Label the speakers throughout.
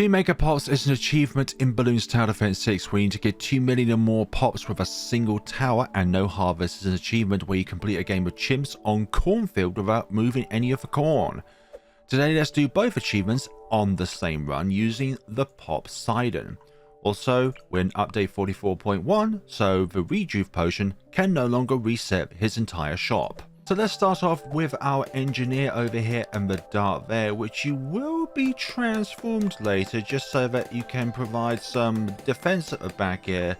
Speaker 1: Megapops is an achievement in Balloons Tower Defense 6 where you need to get 2 million or more pops with a single tower, and no harvest is an achievement where you complete a game of chimps on Cornfield without moving any of the corn. Today let's do both achievements on the same run using the Popseidon. Also, we're in update 44.1, so the rejuve potion can no longer reset his entire shop. So let's start off with our engineer over here and the dart there, which you will be transformed later just so that you can provide some defense at the back here,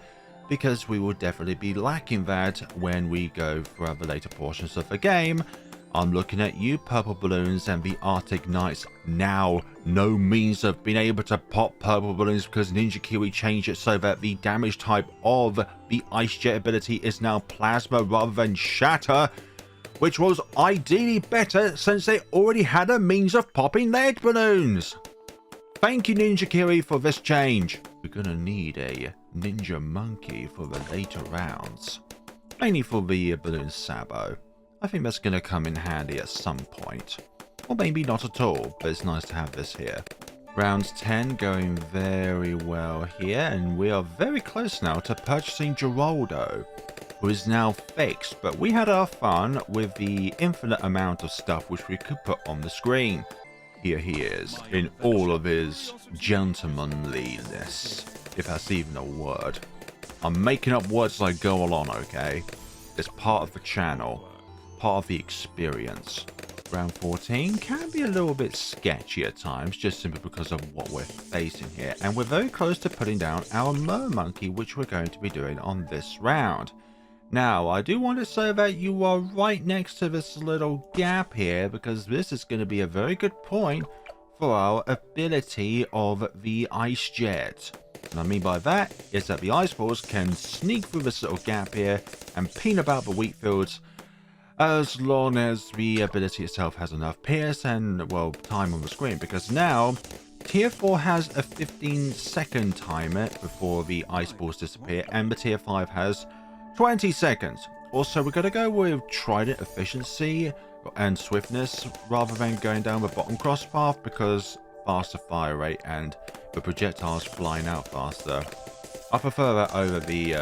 Speaker 1: because we will definitely be lacking that when we go for the later portions of the game. I'm looking at you, purple balloons and the Arctic Knights. Now, no means of being able to pop purple balloons because Ninja Kiwi changed it so that the damage type of the Ice Jet ability is now Plasma rather than Shatter, which was ideally better since they already had a means of popping lead balloons. Thank you, Ninja Kiwi, for this change. We're gonna need a Ninja Monkey for the later rounds, mainly for the balloon Sabo. I think that's gonna come in handy at some point, or maybe not at all, but it's nice to have this here. Round 10 going very well here, and we are very close now to purchasing Geraldo, who is now fixed, but we had our fun with the infinite amount of stuff which we could put on the screen. Here he is, in all of his gentlemanliness, if that's even a word. I'm making up words as I go along, okay? It's part of the channel, part of the experience. Round 14 can be a little bit sketchy at times, just simply because of what we're facing here, and we're very close to putting down our Mermonkey, which we're going to be doing on this round. Now, I do want to say that you are right next to this little gap here, because this is going to be a very good point for our ability of the Ice Jet. What I mean by that is that the Ice Balls can sneak through this little gap here and peen about the wheat fields, as long as the ability itself has enough pierce and, well, time on the screen, because now Tier 4 has a 15-second timer before the Ice Balls disappear, and the Tier 5 has 20 seconds. Also, we're going to go with Trident efficiency and swiftness rather than going down the bottom cross path, because faster fire rate and the projectiles flying out faster. I prefer that over the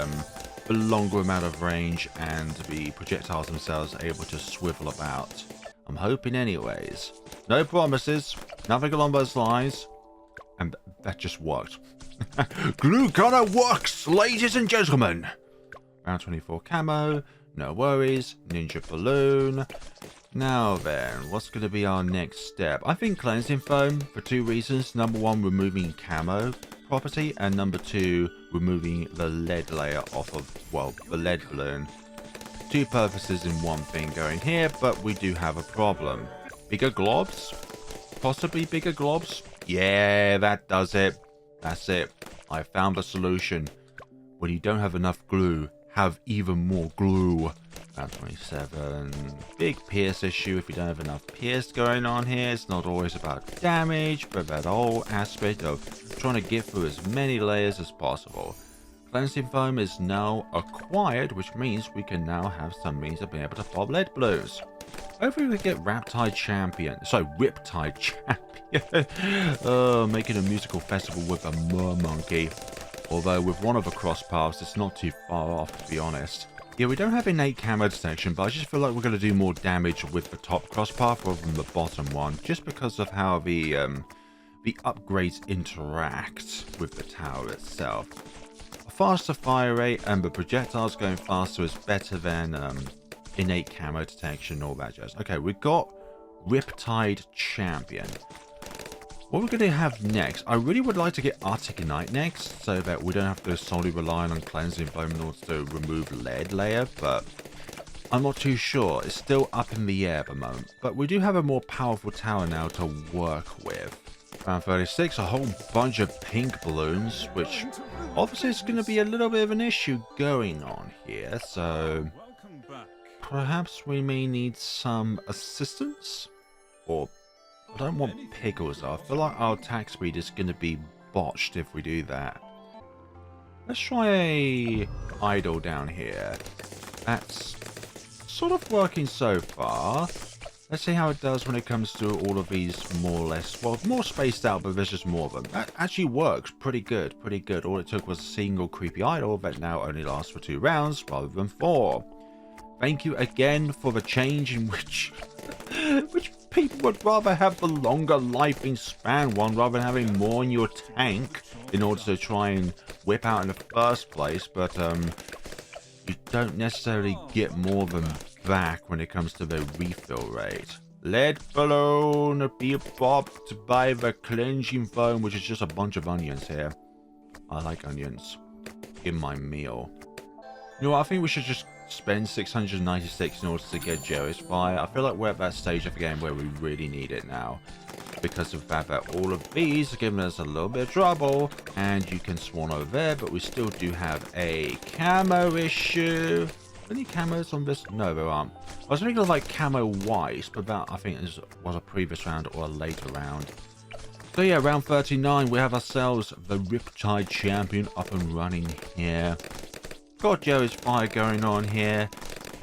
Speaker 1: longer amount of range and the projectiles themselves able to swivel about. I'm hoping anyways. No promises, nothing along those lines, and that just worked. Glue gunner works, ladies and gentlemen. Round 24 camo, no worries. Ninja balloon. Now then, what's going to be our next step? I think cleansing foam for two reasons. Number one, removing camo property, and number two, removing the lead layer off of, well, the lead balloon. Two purposes in one thing going here, but we do have a problem. Bigger globs? Possibly bigger globs? Yeah, that does it. That's it. I found the solution. When you don't have enough glue, have even more glue. Round 27. Big pierce issue if you don't have enough pierce going on here. It's not always about damage, but that whole aspect of trying to get through as many layers as possible. Cleansing foam is now acquired, which means we can now have some means of being able to pop lead blues. Hopefully we get Riptide Champion. Making a musical festival with a Mermonkey. Although with one of the cross paths, it's not too far off, to be honest. Yeah, we don't have innate camo detection, but I just feel like we're going to do more damage with the top cross path rather than the bottom one, just because of how the upgrades interact with the tower itself. A faster fire rate and the projectiles going faster is better than innate camo detection, all that jazz. Okay, we've got Riptide Champion. What we're going to have next, I really would like to get Arctic Knight next, so that we don't have to solely rely on cleansing foam in order to remove lead layer, but I'm not too sure. It's still up in the air at the moment. But we do have a more powerful tower now to work with. Round 36, a whole bunch of pink balloons, which obviously is going to be a little bit of an issue going on here, so perhaps we may need some assistance, or I don't want pickles though. I feel like our attack speed is going to be botched if we do that. Let's try a idle down here. That's sort of working so far. Let's see how it does when it comes to all of these more or less, well, more spaced out, but there's just more of them. That actually works pretty good, pretty good. All it took was a single creepy idol that now only lasts for 2 rounds rather than 4. Thank you again for the change in which people would rather have the longer life span one rather than having more in your tank in order to try and whip out in the first place. But you don't necessarily get more of them back when it comes to the refill rate. Lead balloon, be popped by the cleansing foam, which is just a bunch of onions here. I like onions in my meal. You know what, I think we should just spend 696 in order to get Jerry's Fire. I feel like we're at that stage of the game where we really need it now, because of the fact that all of these are giving us a little bit of trouble, and you can spawn over there, but we still do have a camo issue. Any camos on this? No, there aren't. I was thinking of like camo white, but that I think was a previous round or a later round. So yeah, round 39, we have ourselves the Riptide Champion up and running here. Got Jerry's Fire going on here,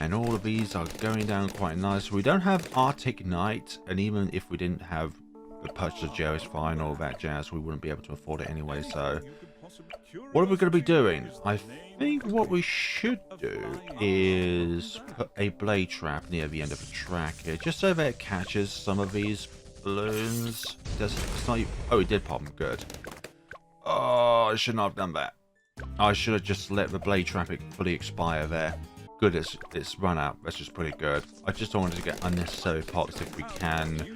Speaker 1: and all of these are going down quite nice. We don't have Arctic Night, and even if we didn't have the purchase of Jerry's Fire and all that jazz, we wouldn't be able to afford it anyway. So what are we going to be doing? I think what we should do is put a blade trap near the end of the track here, just so that it catches some of these balloons. It's not, oh, it did pop them. Good. Oh, I should not have done that. I should have just let the blade trap fully expire there. Good, it's run out. That's just pretty good. I just don't want to get unnecessary pops if we can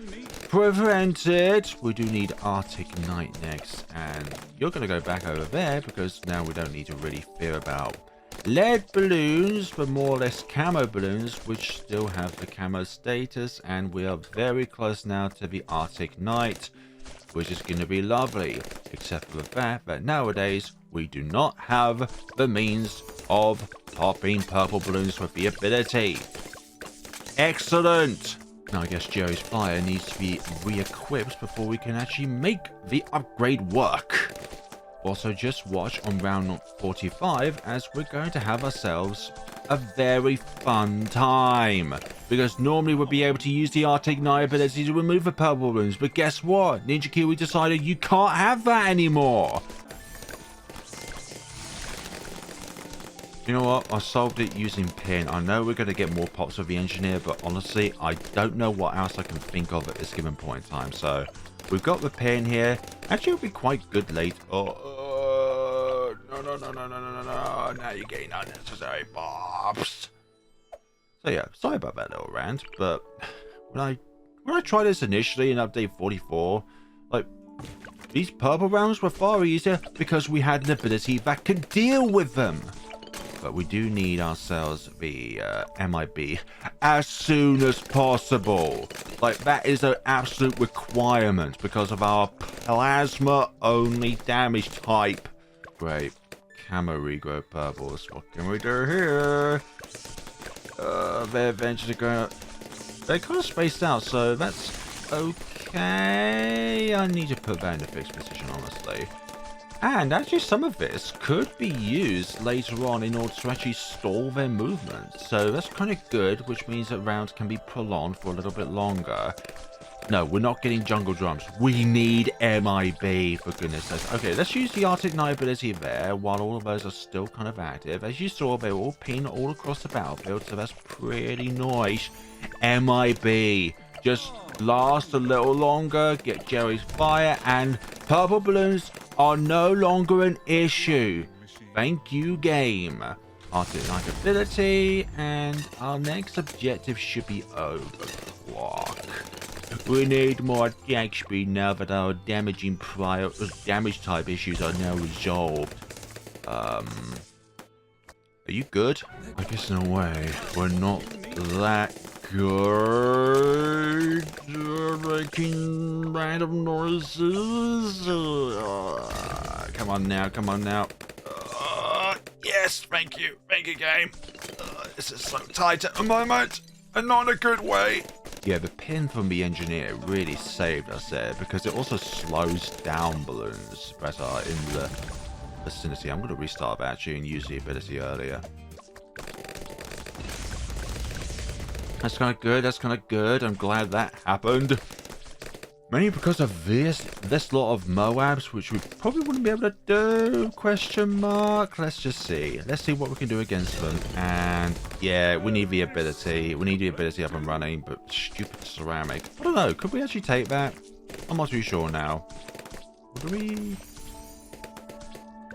Speaker 1: prevent it. We do need Arctic Night next, and you're going to go back over there because now we don't need to really fear about lead balloons, but more or less camo balloons, which still have the camo status, and we are very close now to the Arctic Night, which is going to be lovely, except for the fact that nowadays we do not have the means of popping purple balloons with the ability. Excellent! Now I guess Jerry's Fire needs to be re-equipped before we can actually make the upgrade work. Also, just watch on round 45 as we're going to have ourselves a very fun time. Because normally we'll be able to use the Arctic Night ability to remove the purple balloons, but guess what? Ninja Kiwi decided you can't have that anymore. You know what? I solved it using pin. I know we're going to get more pops with the engineer, but honestly, I don't know what else I can think of at this given point in time. So, we've got the pin here. Actually, it'll be quite good late. Oh, no. Now you're getting unnecessary pops. So yeah, sorry about that little rant, but when I tried this initially in update 44, like, these purple rounds were far easier because we had an ability that could deal with them. But we do need ourselves the MIB as soon as possible. Like, that is an absolute requirement because of our plasma-only damage type. Great. Camo regrow purples. What can we do here? They're eventually going to... They're kind of spaced out, so that's okay. I need to put that in a fixed position, honestly. And actually some of this could be used later on in order to actually stall their movement. So that's kind of good, which means that rounds can be prolonged for a little bit longer. No, we're not getting jungle drums. We need MIB, for goodness sakes. Okay, let's use the Arctic Night ability there while all of those are still kind of active. As you saw, they were all pinned all across the battlefield, so that's pretty nice. MIB. Just last a little longer, get Jerry's Fire, and purple balloons are no longer an issue. Thank you, game. Arctic Night ability, and our next objective should be overclock. We need more attack speed now that our damage type issues are now resolved. Are you good? I guess in a way, we're not that good. Making random noises. Come on now. Yes, thank you game. This is so tight at the moment, and not in a good way. Yeah, the pin from the engineer really saved us there because it also slows down balloons that are in the vicinity. I'm going to restart that actually and use the ability earlier. That's kind of good. That's kind of good. I'm glad that happened. Mainly because of this lot of Moabs, which we probably wouldn't be able to do, question mark. Let's just see. Let's see what we can do against them. And yeah, we need the ability. We need the ability up and running, but stupid ceramic. I don't know. Could we actually take that? I'm not too sure now. Do we?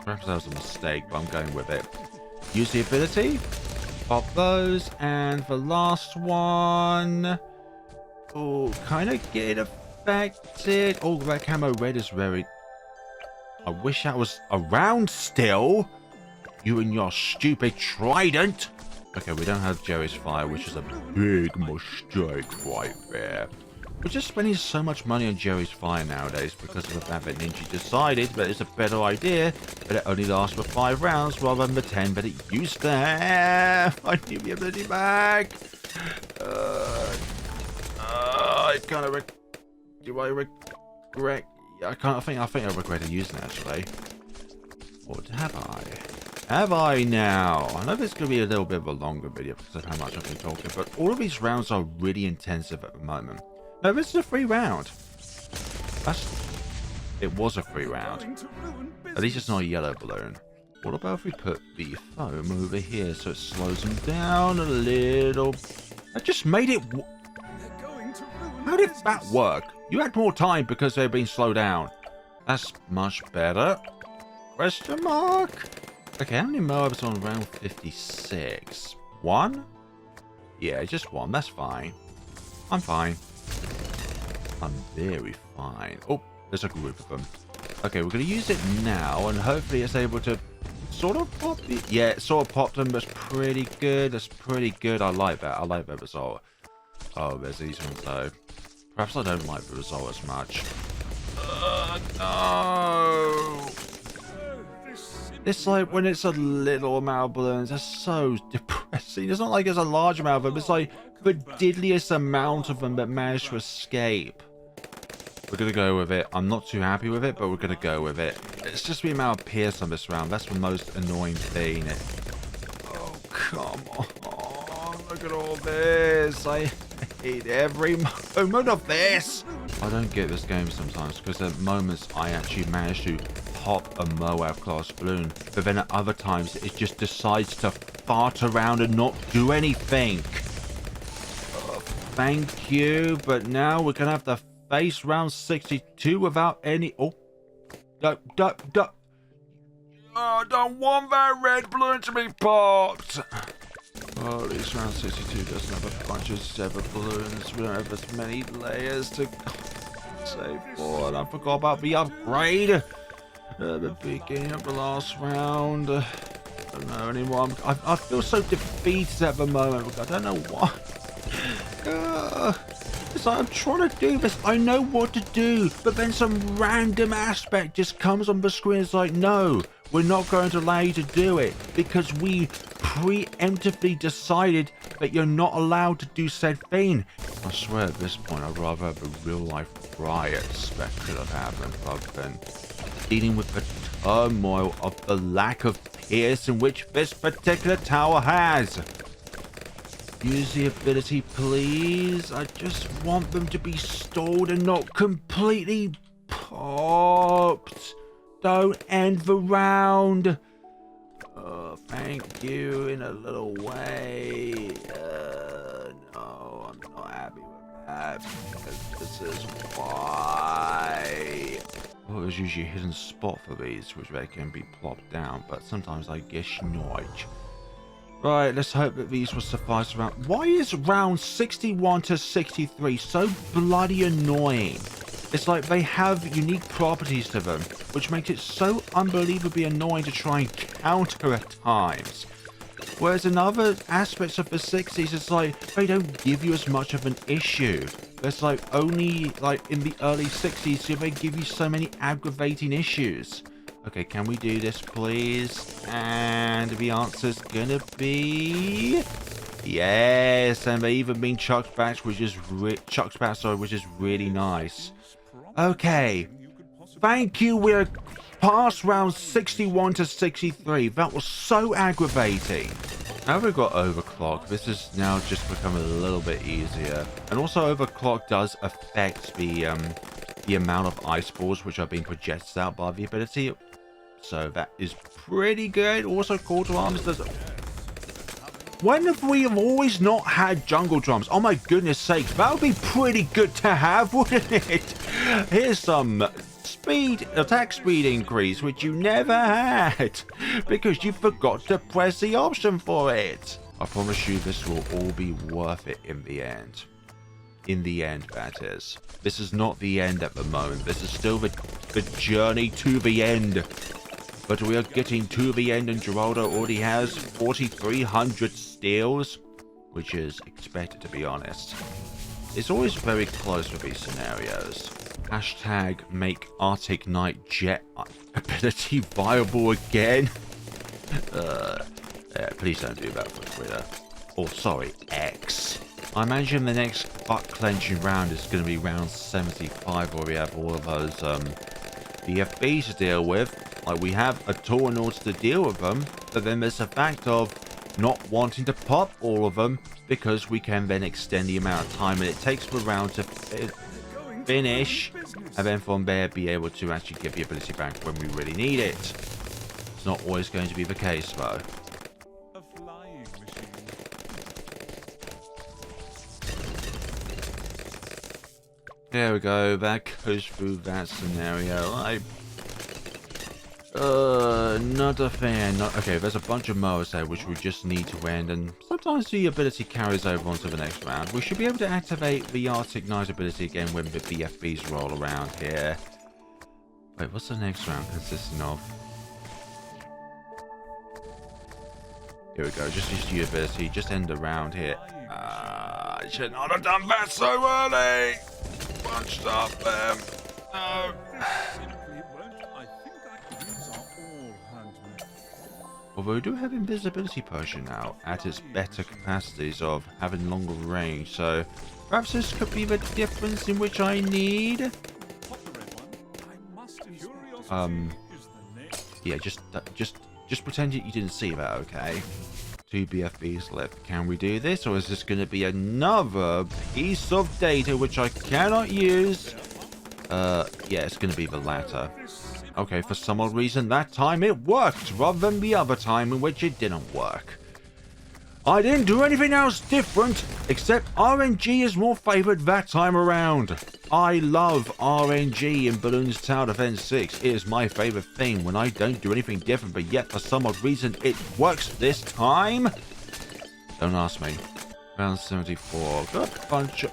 Speaker 1: Perhaps that was a mistake, but I'm going with it. Use the ability. Pop those. And the last one. Oh, kind of get it affected. Oh, that camo red is very... I wish that was around still. You and your stupid trident. Okay, we don't have Jerry's fire, which is a big mistake right there. We're just spending so much money on Jerry's fire nowadays because of the fact that Ninja decided that it's a better idea, but it only lasts for 5 rounds rather than the 10 that it used to have. I need the ability back. I kind of do I regret? Yeah, I think I regretted using it actually. Or have I? Have I now? I know this is going to be a little bit of a longer video because of how much I've been talking, but all of these rounds are really intensive at the moment. No, this is a free round. It was a free round. At least it's not a yellow balloon. What about if we put the foam over here so it slows them down a little? I just made it... How did that work? You had more time because they've been slowed down. That's much better. Question mark? Okay, how many Moabs on round 56? 1? Yeah, just 1. That's fine. I'm fine. I'm very fine. Oh, there's a group of them. Okay, we're going to use it now, and hopefully it's able to sort of pop the... Yeah, it sort of popped them. That's pretty good. That's pretty good. I like that. I like that result. Oh, there's these ones, though. Perhaps I don't like the result as much. No! It's like when it's a little amount of balloons, they're so depressing. It's not like it's a large amount of them. It's like the diddliest amount of them that manage to escape. We're going to go with it. I'm not too happy with it, but we're going to go with it. It's just the amount of Pierce on this round. That's the most annoying thing. Oh, come on. Look at all this. I hate every moment of this. I don't get this game sometimes because at moments I actually manage to pop a Moab class balloon, but then at other times it just decides to fart around and not do anything. Thank you, but now we're gonna have to face round 62 without any... Oh, I don't want that red balloon to be popped. Oh, at least round 62 doesn't have a bunch of sever balloons. We don't have as many layers to save for, and I forgot about the upgrade at the beginning of the last round. I don't know anymore. I feel so defeated at the moment. I don't know why. It's like I'm trying to do this. I know what to do, but then some random aspect just comes on the screen. It's like, no, we're not going to allow you to do it because we preemptively decided that you're not allowed to do said thing. I swear at this point I'd rather have a real life riots that could have happened rather than dealing with the turmoil of the lack of pierce in which this particular tower has. Use the ability, please. I just want them to be stalled and not completely popped. Don't end the round. Thank you in a little way. No, I'm not happy with that. This is why. Well, there's usually a hidden spot for these, which they can be plopped down, but sometimes I guess not. Right, let's hope that these will suffice around. Why is round 61 to 63 so bloody annoying? It's like they have unique properties to them, which makes it so unbelievably annoying to try and counter at times. Whereas in other aspects of the 60s, it's like they don't give you as much of an issue. It's like only like in the early 60s, do they give you so many aggravating issues. Okay, can we do this, please? And the answer's gonna be yes. And they even been chucked back, which is which is really nice. Okay, thank you. We're past round 61 to 63. That was so aggravating. Now we've got overclock. This is now just become a little bit easier. And also overclock does affect the amount of ice balls which are being projected out by the ability. So that is pretty good. Also call to arms does... When have we always not had jungle drums? Oh my goodness sakes, that would be pretty good to have, wouldn't it? Here's some attack speed increase, which you never had, because you forgot to press the option for it. I promise you this will all be worth it in the end. In the end, that is. This is not the end at the moment. This is still the journey to the end. But we are getting to the end, and Geraldo already has 4,300 steals, which is expected, to be honest. It's always very close with these scenarios. Hashtag make Arctic Knight jet ability viable again. Yeah, please don't do that for Twitter. Oh, sorry, X. I imagine the next butt-clenching round is going to be round 75, where we have all of those BFBs to deal with. Like, we have a tool in order to deal with them, but then there's the fact of not wanting to pop all of them, because we can then extend the amount of time and it takes the round to finish, and then from there be able to actually give the ability back when we really need it. It's not always going to be the case, though. There we go, that goes through that scenario. Not a fan. Okay, there's a bunch of mowers there which we just need to end, and sometimes the ability carries over onto the next round. We should be able to activate the Arctic Knight ability again when the BFBs roll around here. Wait, what's the next round consisting of? Here we go, just use the ability, just end the round here. I should not have done that so early! Bunched up them. No. Although we do have invisibility potion now at its better capacities of having longer range, so perhaps this could be the difference in which I need. Yeah, just pretend you didn't see that, okay? 2 BFBs left. Can we do this, or is this going to be another piece of data which I cannot use? Yeah, it's going to be the latter. Okay, for some odd reason, that time it worked, rather than the other time in which it didn't work. I didn't do anything else different, except RNG is more favoured that time around. I love RNG in Balloons Tower Defense 6. It is my favourite thing when I don't do anything different, but yet for some odd reason it works this time. Don't ask me. Round 74. Got a bunch of...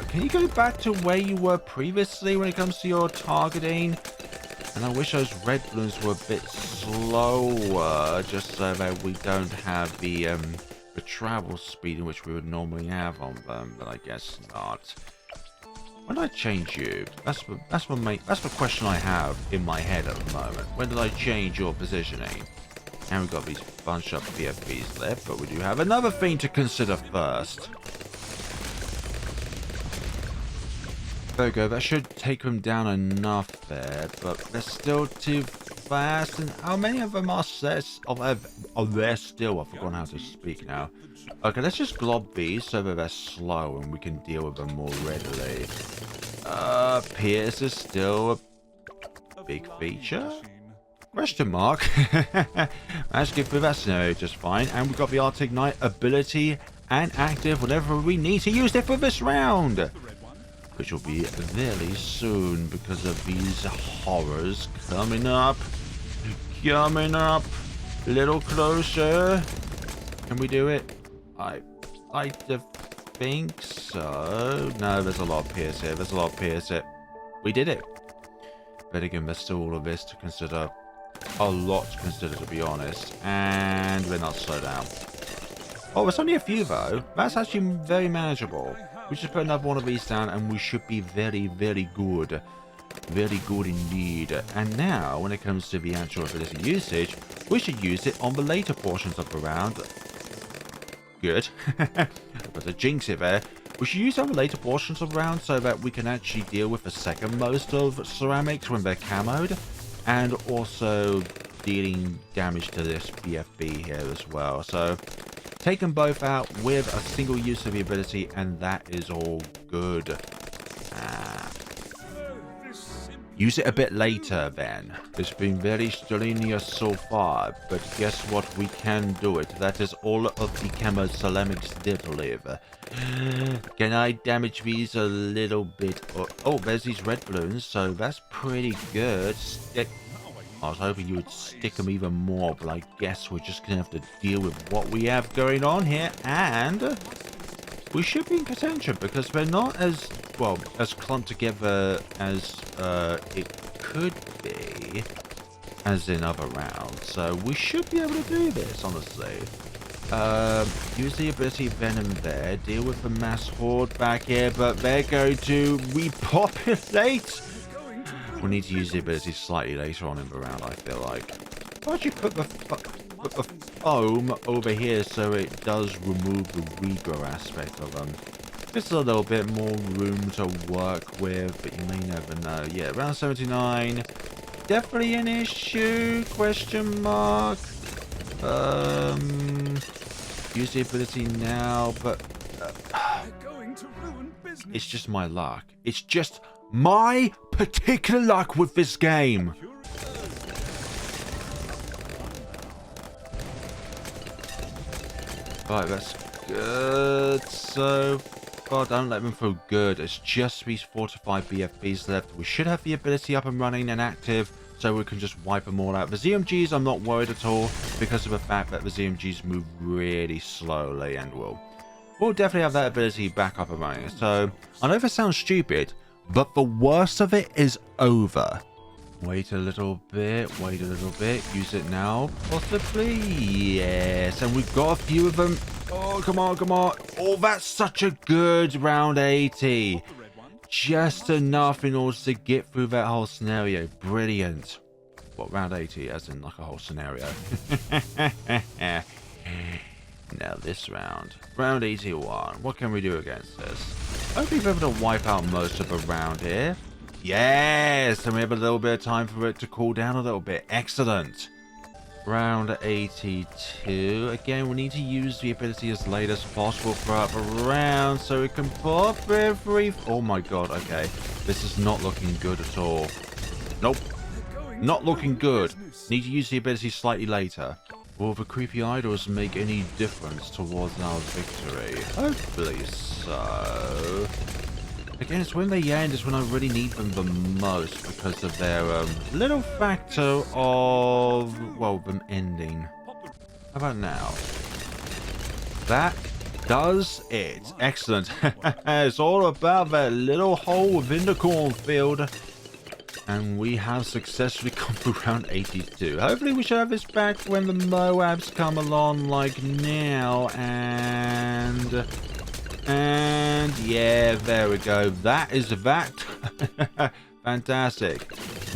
Speaker 1: can you go back to where you were previously when it comes to your targeting? And I wish those red balloons were a bit slower, just so that we don't have the travel speed in which we would normally have on them, but I guess not. When did I change you? That's the question I have in my head at the moment. When did I change your positioning? And we've got these bunch of BFBs left, but we do have another thing to consider first. There we go, that should take them down enough there, but they're still too fast. And how many of them are there still? I've forgotten how to speak now. Okay, let's just glob these so that they're slow and we can deal with them more readily. Pierce is still a big feature? Question mark. Let's get through that scenario just fine. And we've got the Arctic Knight ability and active whenever we need to use it for this round, which will be very soon because of these horrors coming up. Coming up. A little closer. Can we do it? I think so. No, there's a lot of Pierce here. There's a lot of Pierce here. We did it. But again, there's still all of this to consider. A lot to consider, to be honest. And we're not slow down. Oh, it's only a few, though. That's actually very manageable. We just put another one of these down and we should be very, very good. Very good indeed. And now, when it comes to the actual ability usage, we should use it on the later portions of the round. Good. But to jinx it there. We should use it on the later portions of the round so that we can actually deal with the second most of ceramics when they're camoed. And also dealing damage to this BFB here as well. So take them both out with a single use of the ability, and that is all good. Use it a bit later then. It's been very strenuous so far, but guess what? We can do it. That is all of the chemoceramics did live. Can I damage these a little bit? Oh, there's these red balloons, so that's pretty good. I was hoping you would stick them even more, but I guess we're just going to have to deal with what we have going on here, and we should be in contention because they're not as, well, as clumped together as it could be, as in other rounds. So we should be able to do this, honestly. Use the ability Venom there, deal with the mass horde back here, but they're going to repopulate. We need to use the ability slightly later on in the round, I feel like. Why don't you put the foam over here so it does remove the regrow aspect of them? Just a little bit more room to work with, but you may never know. Yeah, round 79. Definitely an issue, question mark. Use the ability now, but it's just my luck. It's just my particular luck with this game. Right, that's good. So far, don't let them feel good. It's just these 4 to 5 BFBs left. We should have the ability up and running and active, so we can just wipe them all out. The ZMGs, I'm not worried at all, because of the fact that the ZMGs move really slowly, and we'll definitely have that ability back up and running. So I know this sounds stupid, but the worst of it is over. Wait a little bit, use it now, possibly, yes, and we've got a few of them. Oh, come on. Oh, that's such a good round 80. Just enough in order to get through that whole scenario. Brilliant. What, round 80, as in like a whole scenario? Now this round 81, what can we do against this? Hopefully we're able to wipe out most of the round here. Yes, and we have a little bit of time for it to cool down a little bit. Excellent. Round 82. Again, we need to use the ability as late as possible throughout the round so we can pop every... Oh my god, okay. This is not looking good at all. Nope. Not looking good. Need to use the ability slightly later. Will the creepy idols make any difference towards our victory? Hopefully so. Again, it's when they end is when I really need them the most because of their little factor of, well, them ending. How about now? That does it. Excellent. It's all about that little hole within the cornfield. And we have successfully come through round 82. Hopefully we should have this back when the Moabs come along like now. And yeah, there we go. That is that. Fantastic.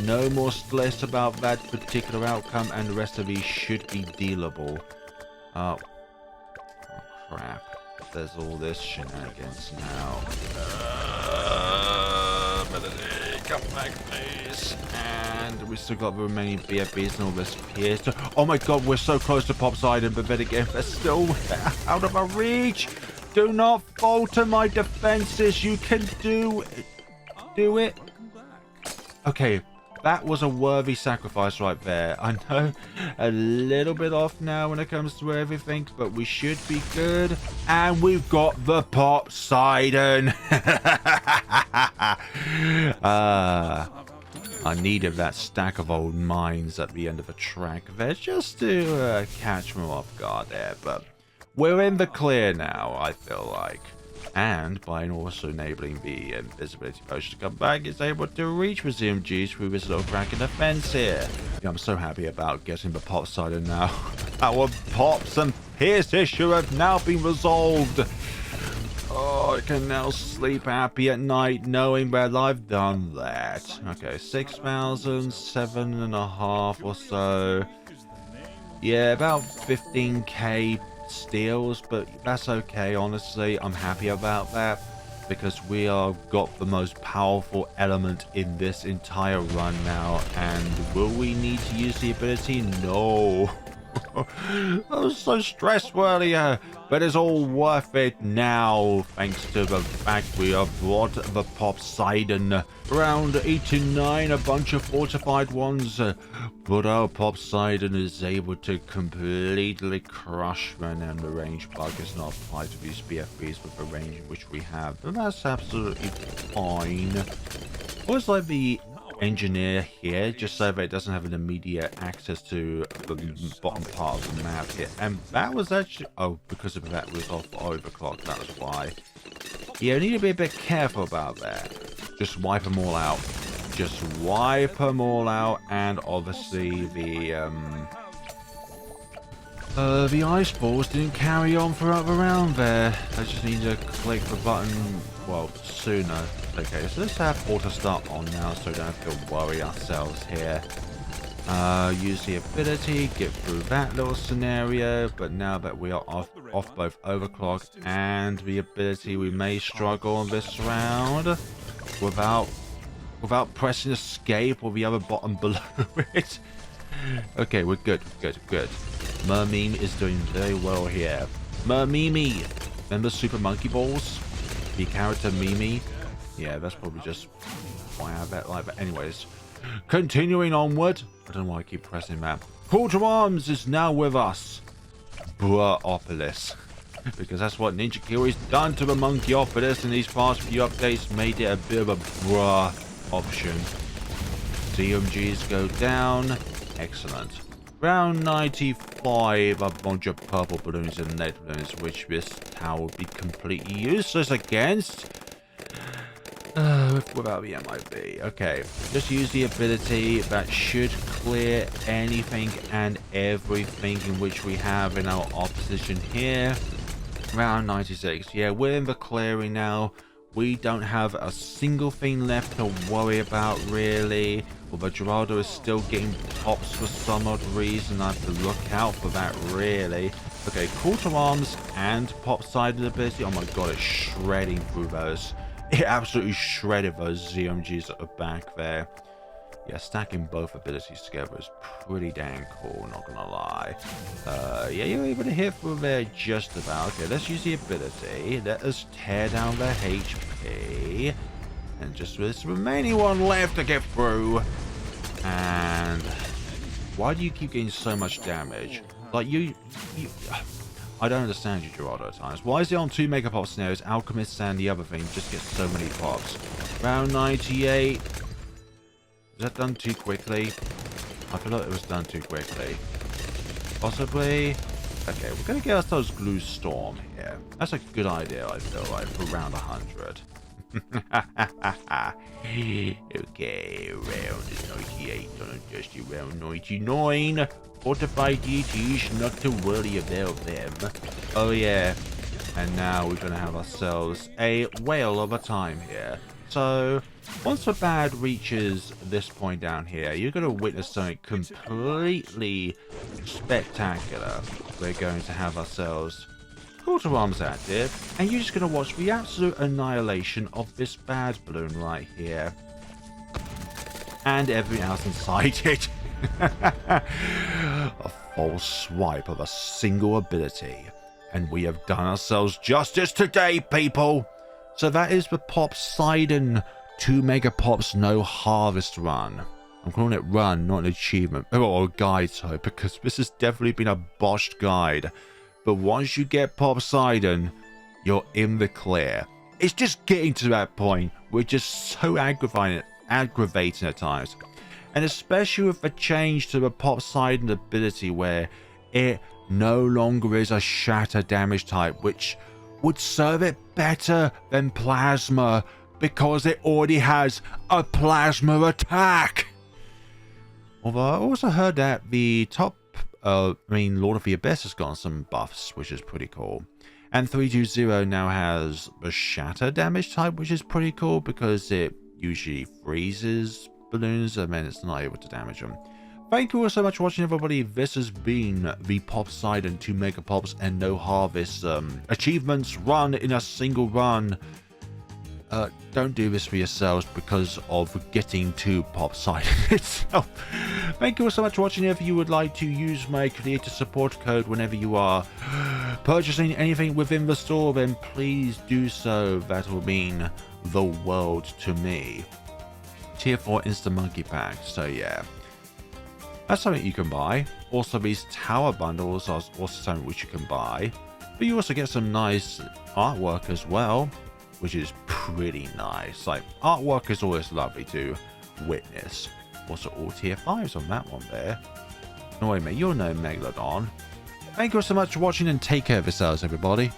Speaker 1: No more stress about that particular outcome, and the rest of these should be dealable. Oh crap. There's all this shenanigans now. Come back, please. And we still got the remaining BFBs and all this here. Oh my god, we're so close to Popseidon, but then again, they're still out of our reach. Do not falter my defenses. You can do it. Okay, that was a worthy sacrifice right there. I know a little bit off now when it comes to everything, but we should be good. And we've got the Popseidon. I needed that stack of old mines at the end of the track there just to catch me off guard there, but we're in the clear now, I feel like. And by also enabling the invisibility potion to come back, it's able to reach the ZMGs through this little crack in the fence here. Yeah, I'm so happy about getting the Popseidon now. Our Pops and Pierce issue have now been resolved. Oh, I can now sleep happy at night knowing that I've done that. Okay, 6,000, 7.5 or so. Yeah, about 15k steals, but that's okay, honestly. I'm happy about that. because we are got the most powerful element in this entire run now. And will we need to use the ability? No. I was so stressed earlier, but it's all worth it now, thanks to the fact we have brought the Popseidon. Round 89, a bunch of fortified ones, but our Popseidon is able to completely crush them, and the range bug is not applied to these BF3s with the range which we have, but that's absolutely fine. Always like the engineer here, just so that it doesn't have an immediate access to the bottom part of the map here. And that was actually, oh, because of that was off overclock, that was why. Yeah, you need to be a bit careful about that. Just wipe them all out. Just wipe them all out, and obviously the ice balls didn't carry on throughout the round there. I just need to click the button, well, sooner. Okay, so let's have auto start on now so we don't have to worry ourselves here. Use the ability, get through that little scenario, but now that we are off both overclock and the ability, we may struggle on this round without pressing escape or the other button below it. Okay, we're good. Mermeme is doing very well here. Mermeme! Remember Super Monkey Balls? The character Mimi? Yeah, that's probably just why I have that like that. Anyways, continuing onward. I don't know why I keep pressing that. Call to Arms is now with us. Bruhopolis. Because that's what Ninja Kiwi's done to the Monkeyopolis, and these past few updates made it a bit of a bruh option. CMGs go down. Excellent. Round 95, a bunch of purple balloons and lead balloons, which this tower would be completely useless against. Without the MIB. Okay, just use the ability that should clear anything and everything in which we have in our opposition here. Round 96. Yeah, we're in the clearing now. We don't have a single thing left to worry about, really. Although Geraldo is still getting pops for some odd reason. I have to look out for that, really. Okay, Call to Arms and Popseidon ability. Oh my god, it's shredding through those. It absolutely shredded those ZMGs at the back there. Yeah, stacking both abilities together is pretty dang cool, not gonna lie. Yeah, you're able to hit through there just about. Okay, let's use the ability. Let us tear down the HP. And just this remaining one left to get through. And why do you keep getting so much damage? Like, you I don't understand you, Geraldo, at times. Why is it on 2 Megapops scenarios, Alchemists and the other thing just get so many pops? Round 98. Was that done too quickly? I feel like it was done too quickly. Possibly. Okay, we're going to get ourselves Glue Storm here. That's a good idea, I feel like, for round 100. Okay, round 98, just around 99. Fortified DTs, not to worry about them. Oh yeah, and now we're going to have ourselves a whale of a time here. So, once the bad reaches this point down here, you're going to witness something completely spectacular. We're going to have ourselves Call to Arms active, and you're just going to watch the absolute annihilation of this bad balloon right here. And everything else inside it. A false swipe of a single ability, and we have done ourselves justice today, people. So that is the Popseidon 2 Megapops no harvest run. I'm calling it run, not an achievement, or a guide, sorry, because this has definitely been a botched guide. But once you get Popseidon, you're in the clear. It's just getting to that point. We're just so aggravating at times. And especially with the change to the Popseidon ability where it no longer is a shatter damage type, which would serve it better than Plasma because it already has a Plasma attack. Although I also heard that the top, Lord of the Abyss has gotten some buffs, which is pretty cool. And 320 now has the shatter damage type, which is pretty cool because it usually freezes balloons and then it's not able to damage them. Thank you all so much for watching, everybody. This has been the Popseidon 2 Megapops and no harvest achievements run in a single run. don't do this for yourselves because of getting to Popseidon itself. Thank you all so much for watching. If you would like to use my creator support code whenever you are purchasing anything within the store, then please do so. That will mean the world to me. Tier 4 instant monkey pack. So yeah, that's something you can buy. Also, these tower bundles are also something which you can buy. But you also get some nice artwork as well, which is pretty nice. Like, artwork is always lovely to witness. Also, all tier 5s on that one there. No way, mate, you're no Megalodon. Thank you so much for watching and take care of yourselves, everybody.